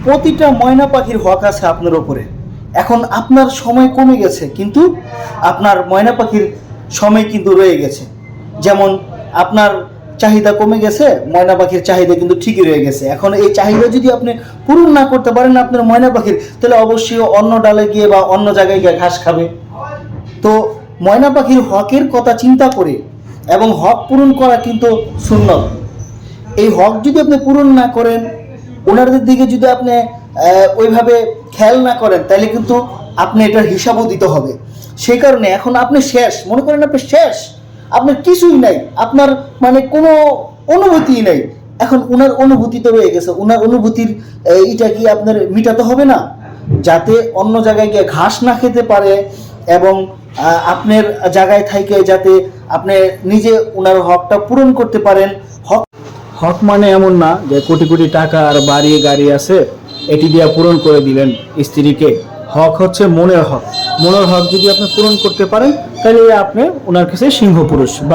প্রতিটা ময়না পাখির হক আছে আপনার ওপরে। এখন আপনার সময় কমে গেছে, কিন্তু আপনার ময়না পাখির সময় কিন্তু রয়ে গেছে। যেমন আপনার চাহিদা কমে গেছে, ময়না পাখির চাহিদা কিন্তু ঠিকই রয়ে গেছে। এখন এই চাহিদা যদি আপনি পূরণ না করতে পারেন আপনার ময়না পাখির, তাহলে অবশ্যই অন্য ডালে গিয়ে বা অন্য জায়গায় গিয়ে ঘাস খাবে। তো ময়না পাখির হকের কথা চিন্তা করে এবং হক পূরণ করা কিন্তু সুন্নত। এই হক যদি আপনি পূরণ না করেন, ওনাদের দিকে যদি আপনি ওইভাবে খেয়াল না করেন, তাহলে কিন্তু আপনি এটার হিসাবও দিতে হবে। সেই কারণে এখন আপনি শেষ, মনে করেন আপনি শেষ, আপনার কিছুই নাই, আপনার মানে কোনো অনুভূতিই নাই। এখন ওনার অনুভূতি তো রয়ে গেছে, ওনার অনুভূতির এটা কি আপনার মিটাতে হবে না? যাতে অন্য জায়গায় গিয়ে ঘাস না খেতে পারে এবং আপনার জায়গায় থেকে যাতে আপনি নিজে ওনার হকটা পূরণ করতে পারেন। হক হক মানে এমন না যে কোটি কোটি টাকা আর বাড়ি গাড়ি আছে এটি দিয়ে পূরণ করে দিলেন স্ত্রীকে। হক হচ্ছে মনের হক। মনের হক যদি আপনি পূরণ করতে পারেন, তাহলে আপনি ওনার কাছে সিংহ পুরুষ। বা